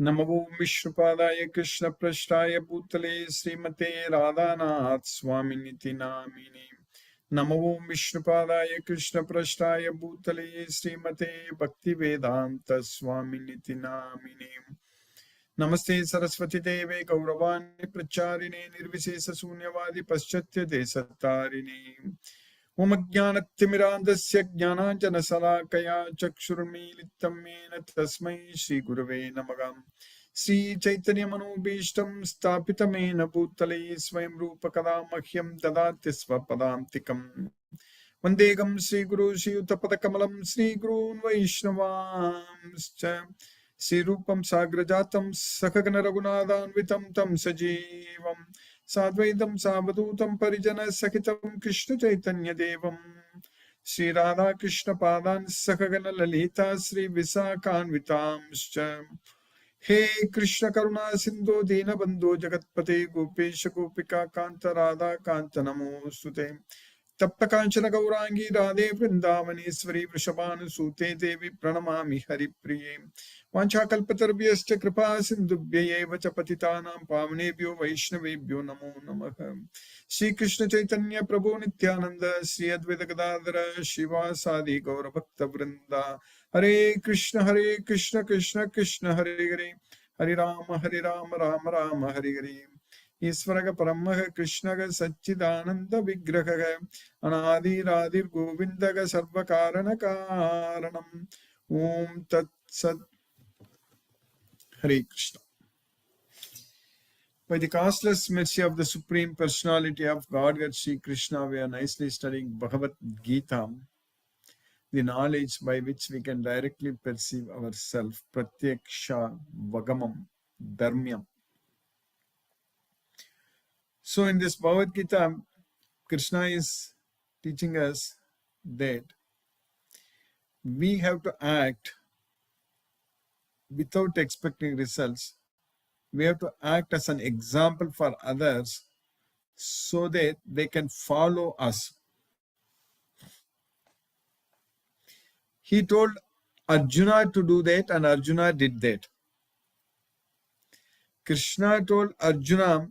नमो विष्णुपादाय कृष्णपृष्ठाय भूतले श्रीमते राधानाथ स्वामिनिति नामिने। नमो विष्णुपादाय कृष्णपृष्ठाय भूतले श्रीमते भक्तिवेदांत स्वामिनिति नामिने। नमस्ते सरस्वती देवे गौरवाणी प्रचारिणे निर्विशेष शून्यवादी पश्चात्य देशतारिणे। ओम ज्ञानतिमिरान्धस्य ज्ञानाञ्जनशलाकया चक्षुर्मीलितं येन तस्मै श्रीगुरवे नमः। श्रीचैतन्यमनोभीष्टं स्थापितमेन भूतले स्वयं रूपकदा मह्यं ददाति स्वपदान्तिकम्। वन्देहं श्रीगुरु श्रीयुतपदकमलं श्रीगुरून् वैष्णवांश्च। श्रीरूपं साग्रजातं सखगण रघुनाथान्वितं तं सजीवं साद्वैतं सावधूतं परिजनसहितं कृष्ण चैतन्य देवं श्रीराधा कृष्ण पादान् सखगण ललिता श्री विशाखान्वितांश्च। हे कृष्ण करुणा सिंधु दीनबंधु जगत्पते गोपेश गोपिका कांत राधा कांत नमोस्तुते। तप्त कांचन गौरांगी राधे वृंदावनेश्वरी वृषभानुसूते देवी प्रणमामि हरिप्रिये। वाञ्छाकल्पतरुभ्यश्च कृपा सिन्धुभ्यैव च पतितानां पावनेभ्यो वैष्णवेभ्यो नमो नमः। श्री कृष्ण चैतन्य प्रभु नित्यानंद श्री अद्वैत गदाधर शिवासादि गौरभक्त वृंदा। हरे कृष्ण कृष्ण कृष्ण हरे हरे, हरे राम राम राम हरे हरे। ईश्वर परमः कृष्ण सच्चिदानंद विग्रह अनादिरादिर गोविंद सर्व कारण कारणम। ओम तत्सत्। Hare Krishna. By the costless mercy of the Supreme Personality of Godhead Sri Krishna, we are nicely studying Bhagavad Gita, the knowledge by which we can directly perceive ourselves, Pratyaksha Vagamam Dharmyam. So in this Bhagavad Gita, Krishna is teaching us that we have to act without expecting results. We have to act as an example for others so that they can follow us. He told Arjuna to do that, and Arjuna did that. Krishna told Arjuna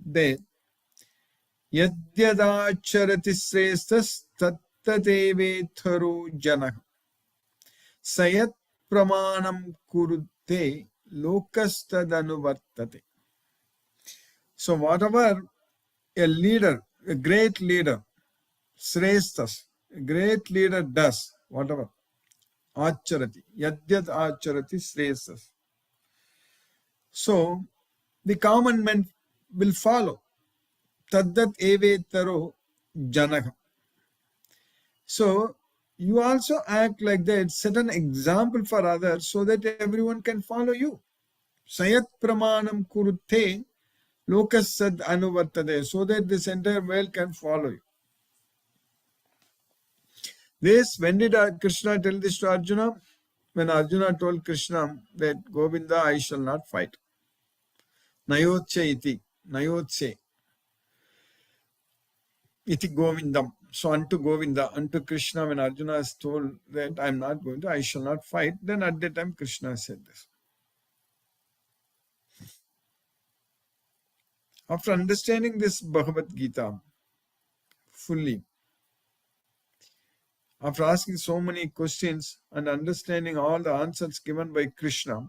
that Yadyadacharati srestas tattadevetharu janah sayat pramanam kurute lokastadanuvartate. So whatever a leader, a great leader, srestas, a great leader does, whatever, acharati, yadyad acharati srestas. So the common man will follow. Taddat evetaro janah. So you also act like that, set an example for others so that everyone can follow you. Sayat pramanam kurute lokasad anuvartade, so that this entire world can follow you. This, when did Krishna tell this to Arjuna? When Arjuna told Krishna that Govinda, I shall not fight. Nayotse iti, nayotse iti Govindam. So unto Govinda, unto Krishna, when Arjuna is told that I am not going to, I shall not fight, then at that time Krishna said this. After understanding this Bhagavad Gita fully, after asking so many questions and understanding all the answers given by Krishna,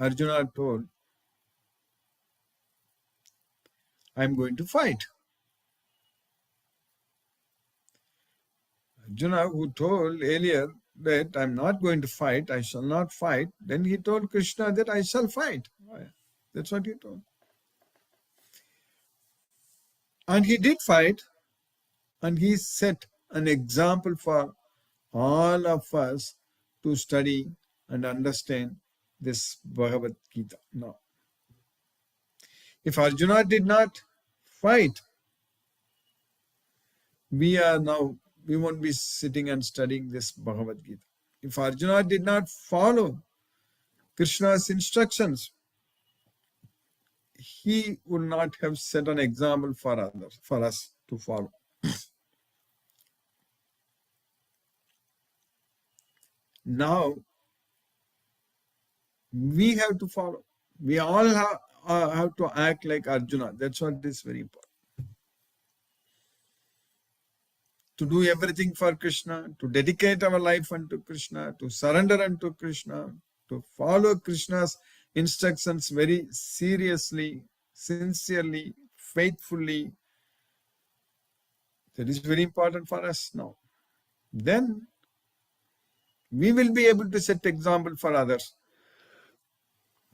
Arjuna told, I am going to fight. Arjuna, who told earlier that I am not going to fight, I shall not fight, then he told Krishna that I shall fight. That's what he told. And he did fight, and he set an example for all of us to study and understand this Bhagavad Gita. Now, if Arjuna did not fight, we won't be sitting and studying this Bhagavad Gita. If Arjuna did not follow Krishna's instructions, he would not have set an example for others, for us to follow. now we have to follow. We all have to act like Arjuna. That's what is very important. To do everything for Krishna, to dedicate our life unto Krishna, to surrender unto Krishna, to follow Krishna's instructions very seriously, sincerely, faithfully. That is very important for us now. Then we will be able to set example for others.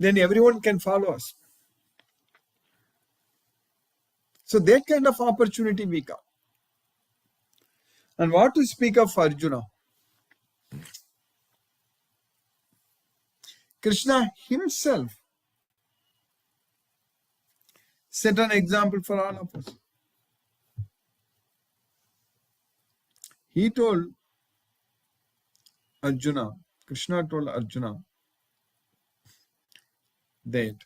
Then everyone can follow us. So that kind of opportunity we got. And what to speak of Arjuna? Krishna himself set an example for all of us. He told Arjuna, Krishna told Arjuna that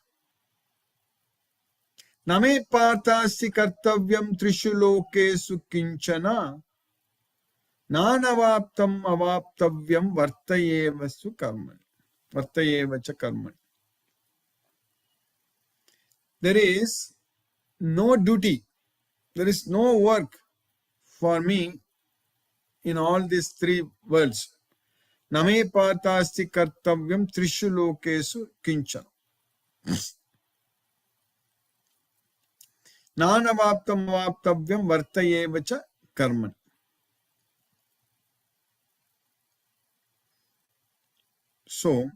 Name partasti kartavyam trishu lokesu kinchana nanavaptam avaptavyam vartayevasu karmani. Vartayevacha karmani. There is no duty, there is no work for me in all these three worlds. Name partasti kartavyam trishu lokesu kinchana. Nanavaptam avaptavyam vartayevacha karmani. So,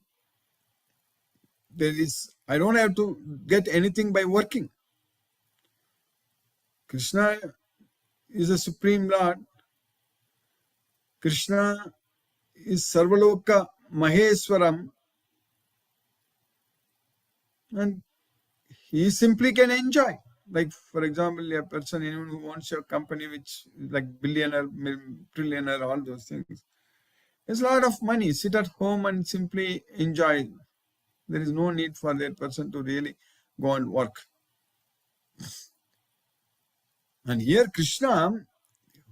I don't have to get anything by working. Krishna is the Supreme Lord. Krishna is Sarvaloka Maheswaram. And he simply can enjoy. Like, for example, a person, anyone who wants a company which is like billionaire, trillionaire, all those things. There's a lot of money. Sit at home and simply enjoy. There is no need for that person to really go and work. And here Krishna,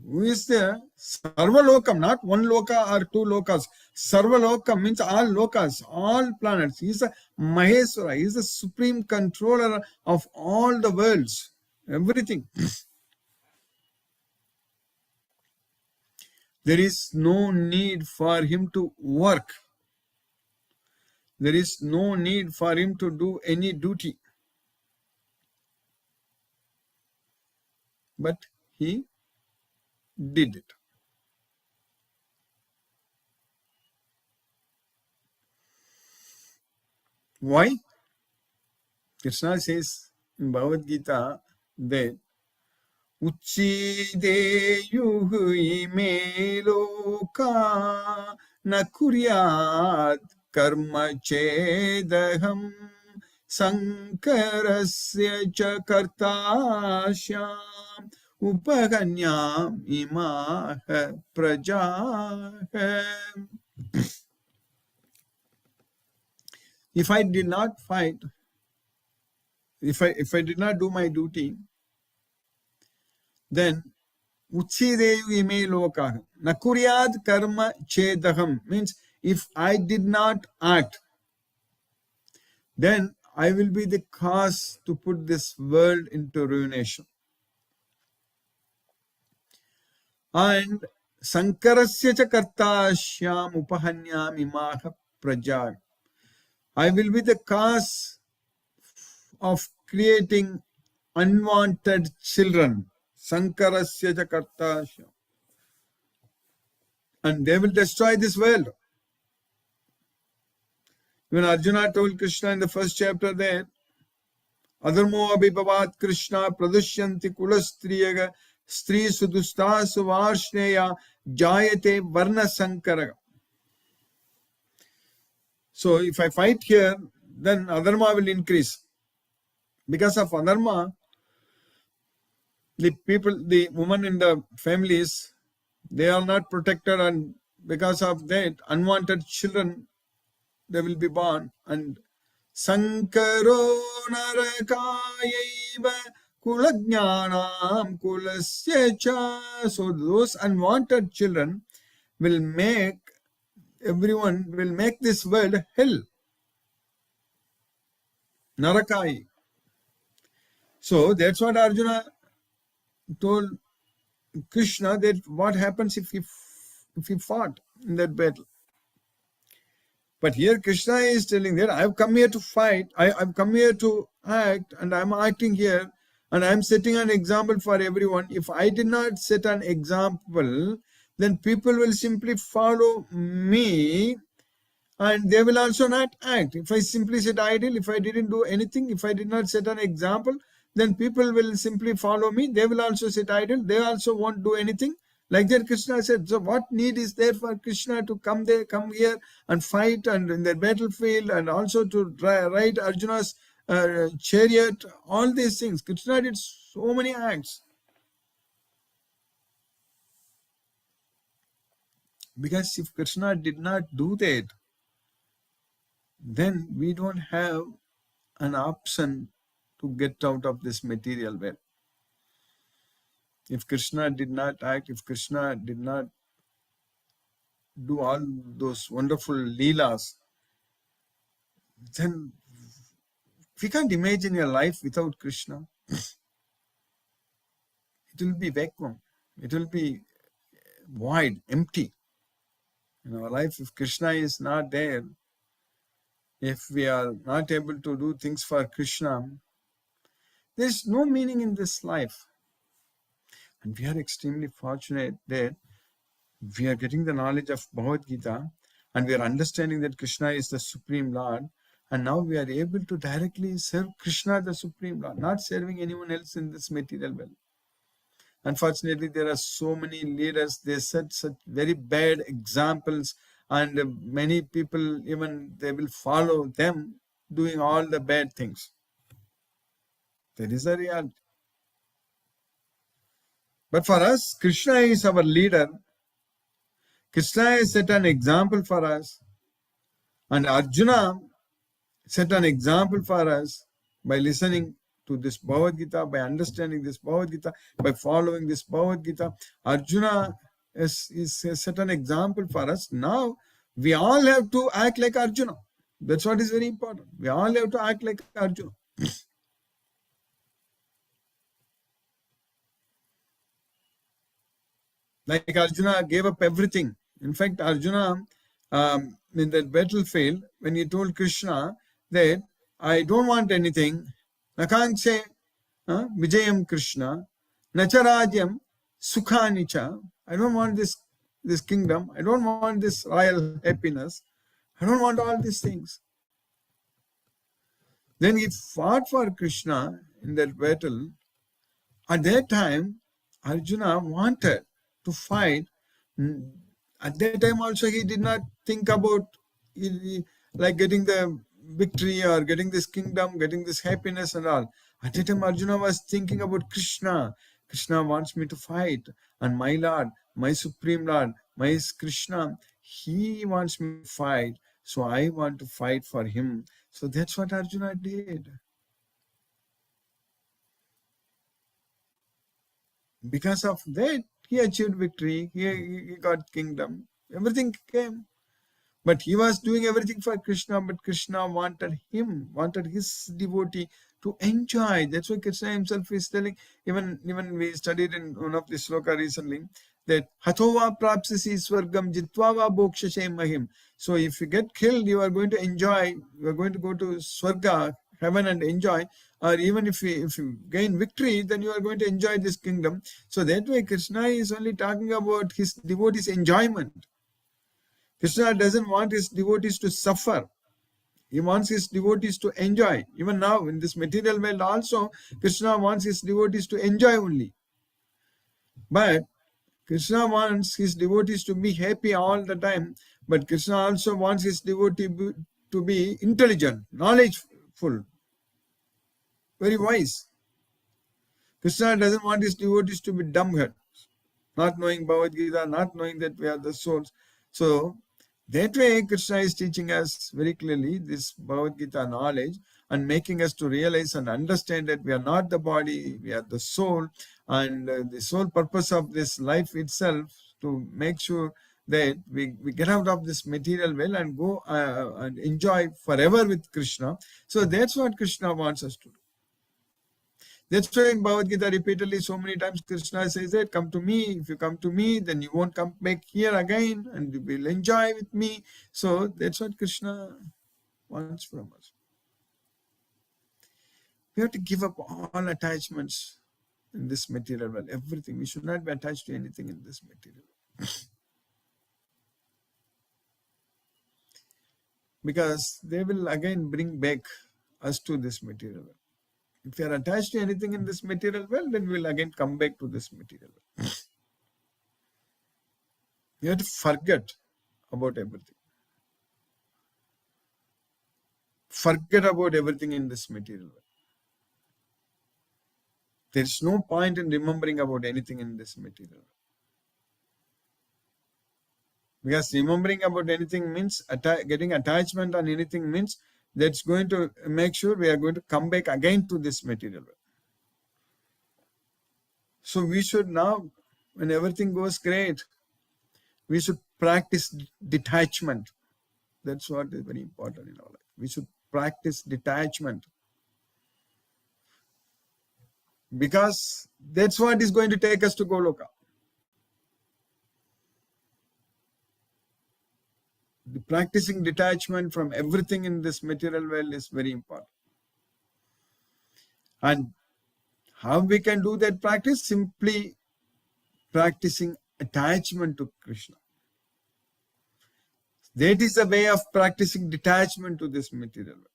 who is the Sarvalokam, not one loka or two lokas. Sarvalokam means all lokas, all planets. He is a Maheswara. He is the supreme controller of all the worlds, everything. There is no need for him to work. There is no need for him to do any duty. But he did it. Why? Krishna says in Bhagavad Gita that Uchideyuh ime loka na kuryat karma chedaham sankarasya cha kartashyam upaganyam imaha prajaha. If I did not fight, if I did not do my duty, then Uchideyu ime loka nakuryad karma chedaham means if I did not act, then I will be the cause to put this world into ruination. And sankarasya cha kartashyam upahanyam imaha praja. I will be the cause of creating unwanted children. Sankarasya cha kartashyam. And they will destroy this world. When Arjuna told Krishna in the first chapter there, Adharmo abhibhavat Krishna pradushyanti kulastriyaga stri sudusta suvarshneya jayate varna sankara. So if I fight here, then adharma will increase. Because of adharma, the women in the families, they are not protected, and because of that, unwanted children, they will be born. And Sankaro narakayaiva kulajnanam kulasya cha. So those unwanted children will make everyone will make this world hell, Narakai. So that's what Arjuna told Krishna, that what happens if he fought in that battle. But here Krishna is telling that I've come here to fight, I've come here to act, and I'm acting here, and I'm setting an example for everyone. If I did not set an example, then people will simply follow me, and they will also not act. If I simply sit idle, if I didn't do anything, if I did not set an example, then people will simply follow me. They will also sit idle. They also won't do anything. Like that Krishna said. So what need is there for Krishna to come here and fight and in the battlefield, and also to ride Arjuna's chariot, all these things. Krishna did so many acts. Because if Krishna did not do that, then we don't have an option to get out of this material world. If Krishna did not act, if Krishna did not do all those wonderful leelas, then we can't imagine a life without Krishna. It will be vacuum. It will be void, empty. In our life, if Krishna is not there, if we are not able to do things for Krishna, there is no meaning in this life. And we are extremely fortunate that we are getting the knowledge of Bhagavad Gita, and we are understanding that Krishna is the Supreme Lord, and now we are able to directly serve Krishna, the Supreme Lord, not serving anyone else in this material world. Unfortunately, there are so many leaders, they set such very bad examples, and many people, even they will follow them doing all the bad things. That is the reality. But for us, Krishna is our leader. Krishna has set an example for us, and Arjuna set an example for us by listening to this Bhagavad Gita, by understanding this Bhagavad Gita, by following this Bhagavad Gita. Arjuna has set an example for us. Now, we all have to act like Arjuna. That's what is very important. We all have to act like Arjuna. Like Arjuna gave up everything. In fact, Arjuna, in that battlefield, when he told Krishna that I don't want anything, Nakankse Vijayam Krishna, Nacharadyam Sukhanicha, I don't want this kingdom, I don't want this royal happiness, I don't want all these things. Then he fought for Krishna in that battle. At that time, Arjuna wanted to fight. At that time also, he did not think about like getting the victory or getting this kingdom, getting this happiness and all. At that time, Arjuna was thinking about Krishna. Krishna wants me to fight, and my Lord, my Supreme Lord, my Krishna, he wants me to fight, so I want to fight for him. So that's what Arjuna did. Because of that, he achieved victory, he got kingdom, everything came. But he was doing everything for Krishna, but Krishna wanted him, wanted his devotee to enjoy. That's why Krishna himself is telling, even we studied in one of the sloka recently, that Hatova prapsasi swargam jitva va bhokshashe mahim. So if you get killed, you are going to enjoy, you are going to go to Swarga, heaven, and enjoy. Or even if you gain victory, then you are going to enjoy this kingdom. So that way Krishna is only talking about his devotees' enjoyment. Krishna doesn't want his devotees to suffer. He wants his devotees to enjoy. Even now in this material world also, Krishna wants his devotees to enjoy only. But Krishna wants his devotees to be happy all the time. But Krishna also wants his devotee to be intelligent, knowledgeful, very wise. Krishna doesn't want his devotees to be dumbheads, not knowing Bhagavad Gita, not knowing that we are the souls. So that way Krishna is teaching us very clearly this Bhagavad Gita knowledge, and making us to realize and understand that we are not the body, we are the soul, and the sole purpose of this life itself to make sure that we get out of this material well and go and enjoy forever with Krishna. So that's what Krishna wants us to do. That's why in Bhagavad Gita repeatedly so many times Krishna says that, come to me. If you come to me, then you won't come back here again and you will enjoy with me. So that's what Krishna wants from us. We have to give up all attachments in this material world, everything. We should not be attached to anything in this material world. Because they will again bring back us to this material world. If we are attached to anything in this material world, then we will again come back to this material world. You have to forget about everything. Forget about everything in this material world. There is no point in remembering about anything in this material world. Because remembering about anything means getting attachment on anything means that's going to make sure we are going to come back again to this material world. So we should now, when everything goes great, we should practice detachment. That's what is very important in our life. We should practice detachment. Because that's what is going to take us to Goloka. The practicing detachment from everything in this material world is very important. And how we can do that practice? Simply practicing attachment to Krishna. That is the way of practicing detachment to this material world.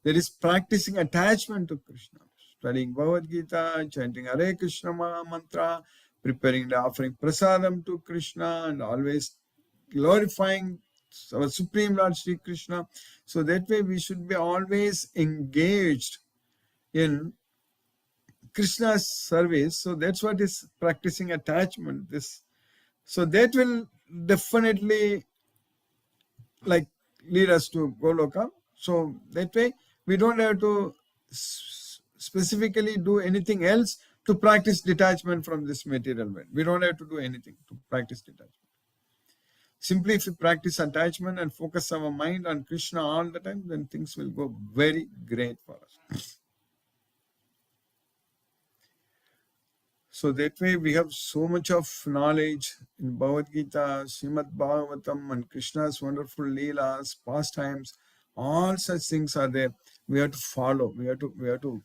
There is practicing attachment to Krishna. Studying Bhagavad Gita, chanting Hare Krishna mantra, preparing the offering prasadam to Krishna, and always glorifying our Supreme Lord Sri Krishna. So that way we should be always engaged in Krishna's service. So that's what is practicing attachment. So that will definitely lead us to Goloka. So that way we don't have to specifically do anything else to practice detachment from this material world. We don't have to do anything to practice detachment. Simply if we practice attachment and focus our mind on Krishna all the time, then things will go very great for us. So that way we have so much of knowledge in Bhagavad Gita, Srimad Bhagavatam, and Krishna's wonderful leelas, pastimes. All such things are there. We have to follow. We have to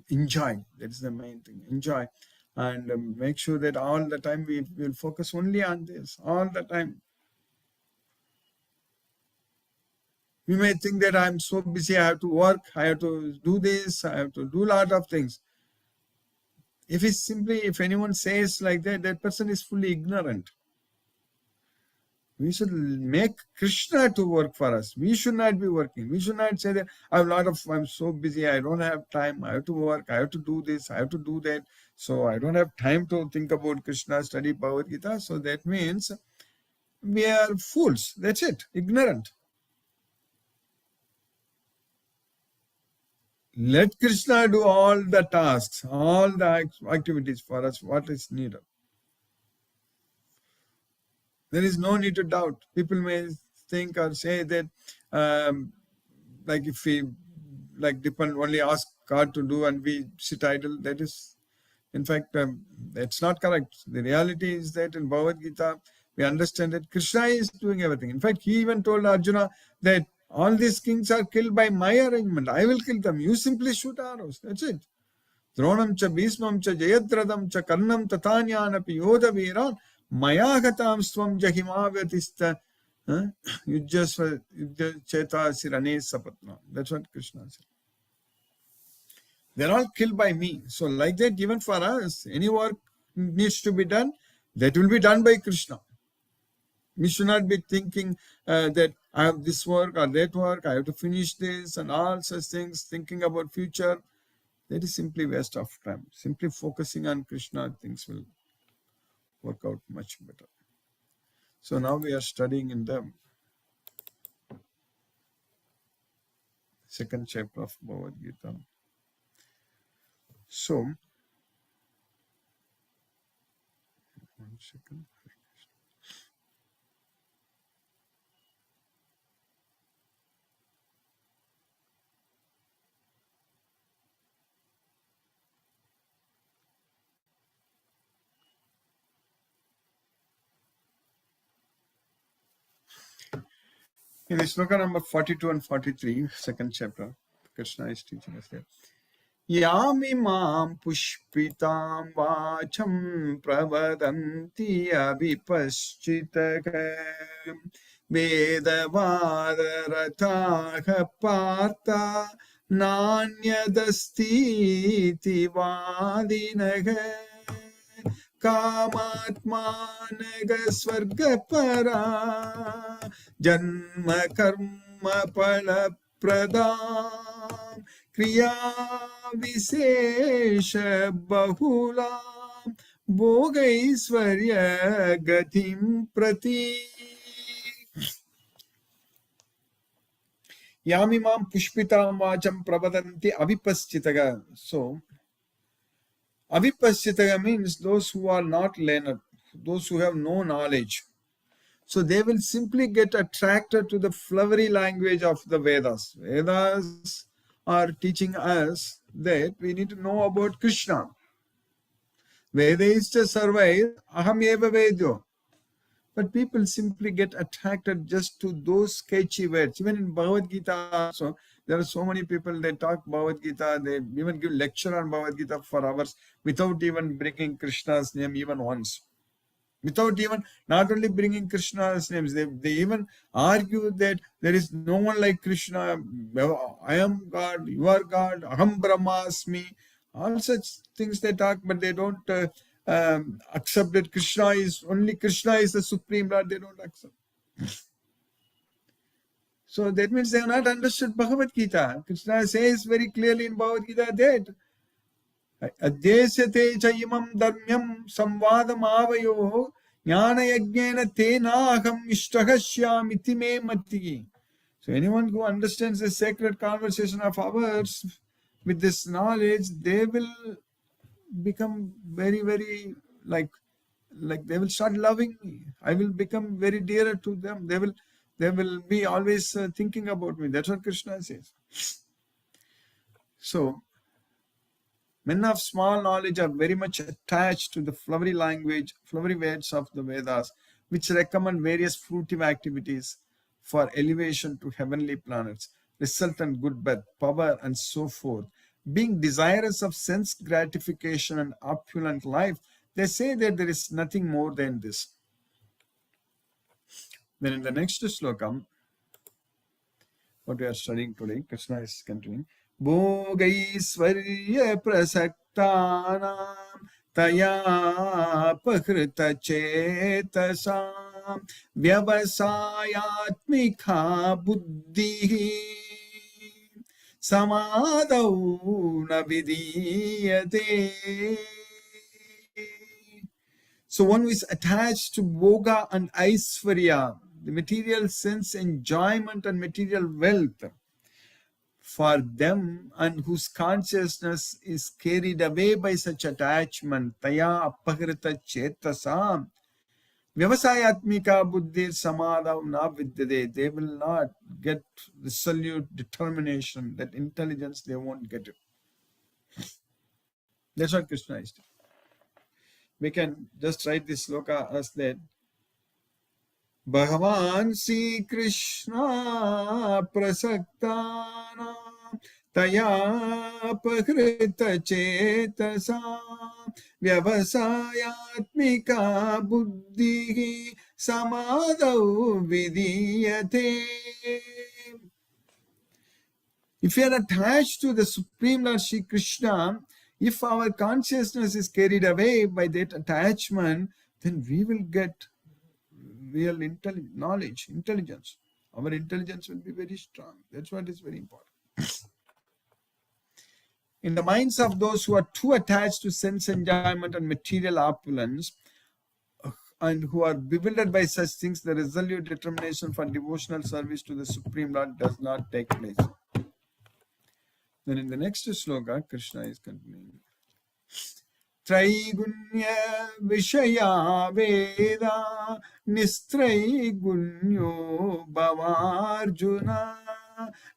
enjoy. That is the main thing. Enjoy, and make sure that all the time we will focus only on this. All the time. We may think that I'm so busy. I have to work. I have to do this. I have to do a lot of things. If anyone says like that, that person is fully ignorant. We should make Krishna to work for us. We should not be working. We should not say that I'm so busy, I don't have time, I have to work, I have to do this, I have to do that. So I don't have time to think about Krishna, study Bhagavad Gita. So that means we are fools. That's it. Ignorant. Let Krishna do all the tasks, all the activities for us, what is needed. There is no need to doubt. People may think or say that if we depend only ask God to do and we sit idle, that is, in fact, that's not correct. The reality is that in Bhagavad Gita, we understand that Krishna is doing everything. In fact, he even told Arjuna that all these kings are killed by my arrangement. I will kill them. You simply shoot arrows. That's it. Dronam cha Bhishmam cha Jayadradam cha Karnam tatanyanapi Yodha Veeran Mayagatam Swam Jahimavyatista Yujjasva Cheta Sirane Sapatna. That's what Krishna said. They're all killed by me. So like that, even for us, any work needs to be done, that will be done by Krishna. We should not be thinking that I have this work or that work, I have to finish this and all such things, thinking about future. That is simply waste of time. Simply focusing on Krishna, things will work out much better. So now we are studying in the second chapter of Bhagavad Gita. So, 1 second. In the sloka number 42 and 43, second chapter, Krishna is teaching us here. Yamimam pushpitam vacham pravadanti abhipaschitaka vedavadaratha partha nanyadastiti vadinaga कामात्मानग स्वर्ग परा जन्म कर्म फल प्रदाम क्रिया विशेष बहुला भोगैश्वर्य गतिम प्रति यामिमां पुष्पितां वाचं प्रवदन्ति अविपश्चितः. So Avipaschitaga means those who are not learned, those who have no knowledge. So they will simply get attracted to the flowery language of the Vedas. Vedas are teaching us that we need to know about Krishna. Vedaista sarvai aham eva vedyo. But people simply get attracted just to those sketchy words. Even in Bhagavad Gita also, there are so many people, they talk Bhagavad Gita, they even give lecture on Bhagavad Gita for hours without even bringing Krishna's name even once. Without even, not only bringing Krishna's names, they even argue that there is no one like Krishna. I am God, you are God, Aham Brahmasmi. All such things they talk, but they don't accept that Krishna is the Supreme Lord. They don't accept. So that means they have not understood Bhagavad Gita. Krishna says very clearly in Bhagavad Gita that Addesyate cha imam dharmyam samvadam avayo jnana yajnena tenaham ishtahashyamiti me mati. So anyone who understands the sacred conversation of ours with this knowledge, they will become very, very like they will start loving me. I will become very dearer to them. They will be always thinking about me. That's what Krishna says. So men of small knowledge are very much attached to the flowery language, flowery words of the Vedas, which recommend various fruitive activities for elevation to heavenly planets, resultant good birth, power, and so forth. Being desirous of sense gratification and opulent life, they say that there is nothing more than this. Then in the next slokam, what we are studying today, Krishna is continuing. Bhogaisvarya prasaktanam taya pakrita chetasam vyavasayatmika buddhi samadau na vidiyate. So one who is attached to bhoga and aisvarya, the material sense enjoyment and material wealth, for them and whose consciousness is carried away by such attachment, taya apahrita chetasam vyavasayatmika buddhi samadhav na vidyate. They will not get resolute determination, that intelligence, they won't get it. That's what Krishna is doing. We can just write this sloka as that. Bhagavan Sri Krishna prasaktana taya pakrita chetasa vyavasayatmika buddhi samadau vidiyate. If we are attached to the Supreme Lord Sri Krishna, if our consciousness is carried away by that attachment, then we will get real intelligence. Our intelligence will be very strong. That's what is very important. In the minds of those who are too attached to sense enjoyment and material opulence, and who are bewildered by such things, the resolute determination for devotional service to the Supreme Lord does not take place. Then in the next sloka, Krishna is continuing. Traigunya Vishaya Veda Nistraigunyo Bhavarjuna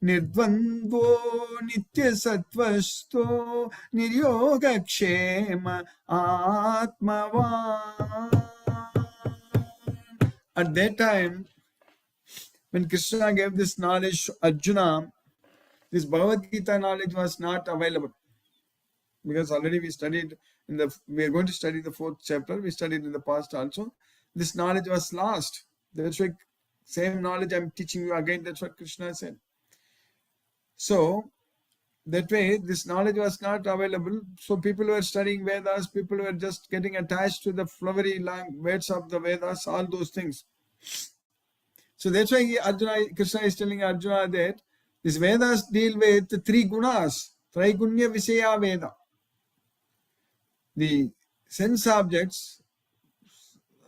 Nirdvandvo Nitya Sattvasto Niryoga Kshema Atmavan. At that time, When Krishna gave this knowledge to Arjuna, this Bhagavad Gita knowledge was not available. Because already we are going to study the 4th chapter, we studied in the past also. This knowledge was lost. That's why same knowledge I'm teaching you again, that's what Krishna said. So, that way, this knowledge was not available. So people were studying Vedas, people were just getting attached to the flowery words of the Vedas, all those things. So that's why Krishna is telling Arjuna that these Vedas deal with the 3 gunas, Traigunya Visaya Veda. The sense objects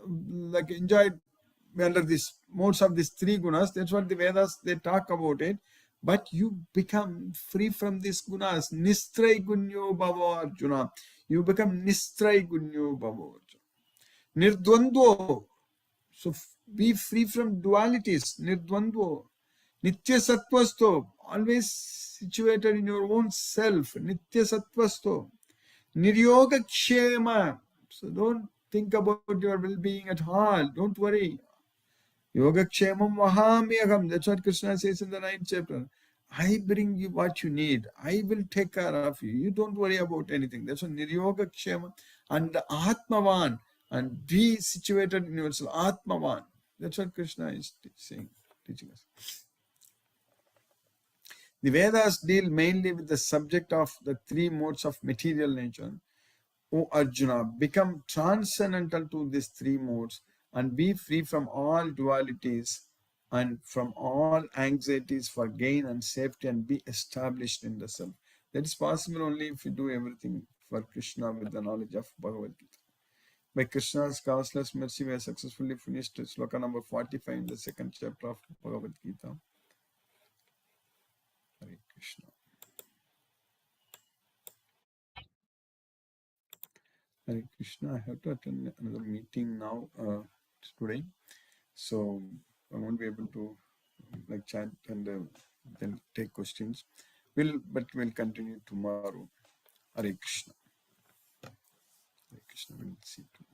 like enjoyed under these modes of these 3 gunas. That's what the Vedas, they talk about it. But you become free from these gunas. Nistray gunyo bhava Arjuna. You become nistray gunyo bhava Arjuna. Nirdvandvo. So be free from dualities. Nirdvandvo. Nitya sattvasto. Always situated in your own self. Nitya sattvasto. Niryoga kshema. So don't think about your well-being at all. Don't worry. Yoga kshemam vahamyaham. That's what Krishna says in the 9th chapter. I bring you what you need. I will take care of you. You don't worry about anything. That's what Niryoga kshema and Atmavan. And be situated in yourself. Atmavan. That's what Krishna is saying, teaching us. The Vedas deal mainly with the subject of the 3 modes of material nature. O Arjuna, become transcendental to these 3 modes and be free from all dualities and from all anxieties for gain and safety and be established in the self. That is possible only if you do everything for Krishna with the knowledge of Bhagavad Gita. By Krishna's causeless mercy, we have successfully finished sloka number 45 in the 2nd chapter of Bhagavad Gita. Hare Krishna. Hare Krishna. I have to attend another meeting now today. So I won't be able to chat and then take questions. We'll continue tomorrow. Hare Krishna. Hare Krishna. We'll see you tomorrow.